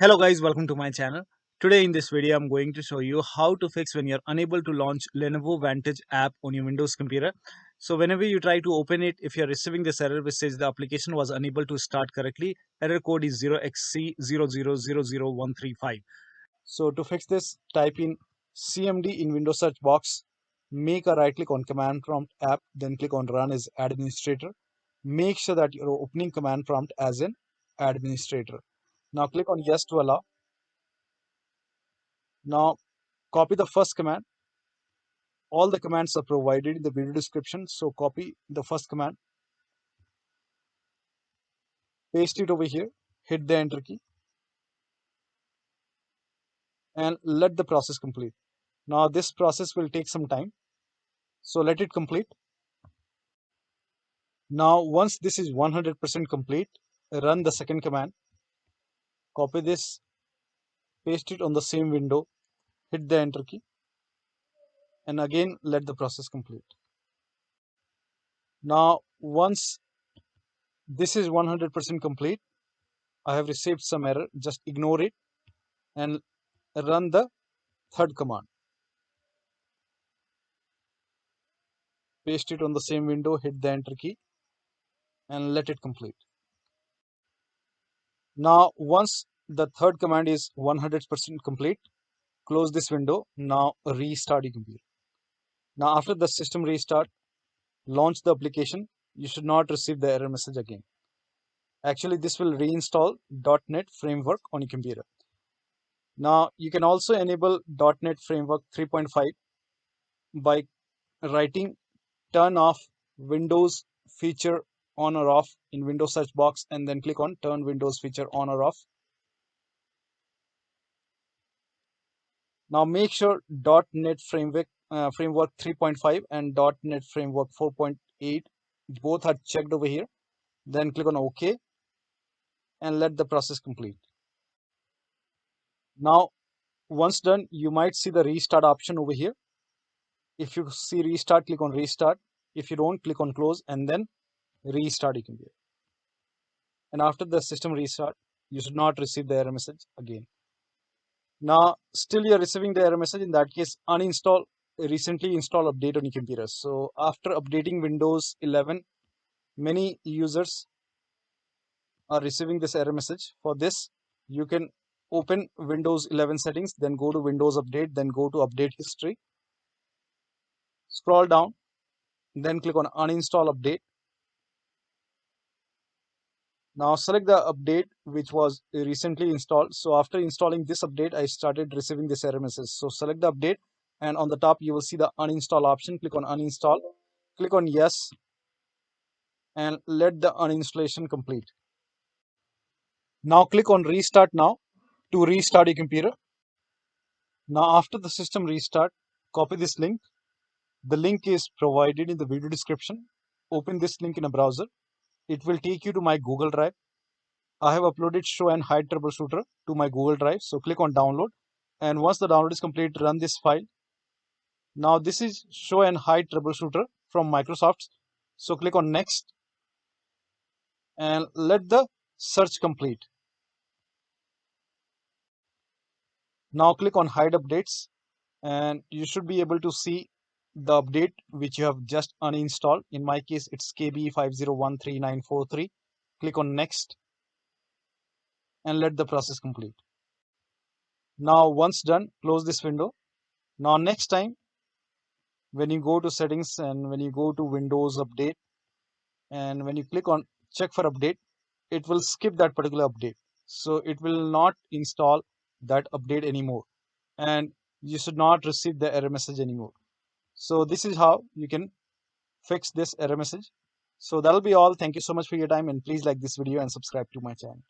Hello guys, welcome to my channel. Today in this video I'm going to show you how to fix when you're unable to launch Lenovo Vantage app on your Windows computer. So whenever you try to open it, if you're receiving this error which says the application was unable to start correctly, error code is 0xc0000135. So to fix this, type in CMD in Windows search box, make a right click on command prompt app, then click on run as administrator. Make sure that you're opening command prompt as an administrator. Now click on yes to allow. Now copy the first command. All the commands are provided in the video description. So copy the first command, paste it over here, hit the enter key, and let the process complete. Now this process will take some time. So let it complete. Now once this is 100% complete, run the second command. Copy this, paste it on the same window, hit the enter key, and again let the process complete. Now once this is 100% complete, I have received some error, just ignore it and run the third command. Paste it on the same window, hit the enter key, and let it complete. Now once the third command is 100% complete, close this window. Now restart your computer. Now after the system restart, launch the application. You should not receive the error message again. Actually, this will reinstall .NET Framework on your computer. Now you can also enable .NET Framework 3.5 by writing turn off Windows feature on or off in Windows search box, and then click on turn Windows feature on or off. Now make sure .NET Framework 3.5 and .NET Framework 4.8 both are checked over here. Then click on OK and let the process complete. Now once done, you might see the restart option over here. If you see restart, click on restart. If you don't, click on close and then restart your computer. And after the system restart, you should not receive the error message again. Now still you're receiving the error message. In that case, uninstall recently installed update on your computer. So after updating Windows 11, many users are receiving this error message. For this, you can open Windows 11 settings, then go to Windows Update, then go to Update History. Scroll down, then click on Uninstall Update. Now select the update which was recently installed. So after installing this update, I started receiving this error message. So select the update, and on the top you will see the uninstall option. Click on uninstall, click on yes, and let the uninstallation complete. Now click on restart now to restart your computer. Now after the system restart, copy this link. The link is provided in the video description. Open this link in a browser. It will take you to my Google Drive. I have uploaded show and hide troubleshooter to my Google Drive. So click on download. And once the download is complete, run this file. Now this is show and hide troubleshooter from Microsoft. So click on next and let the search complete. Now click on hide updates and you should be able to see the update which you have just uninstalled. In my case, it's KB50133943. Click on next and let the process complete. Now once done, close this window. Now next time when you go to settings and when you go to Windows Update and when you click on check for update, it will skip that particular update. So it will not install that update anymore and you should not receive the error message anymore. So this is how you can fix this error message. So that'll be all. Thank you so much for your time, and please like this video and subscribe to my channel.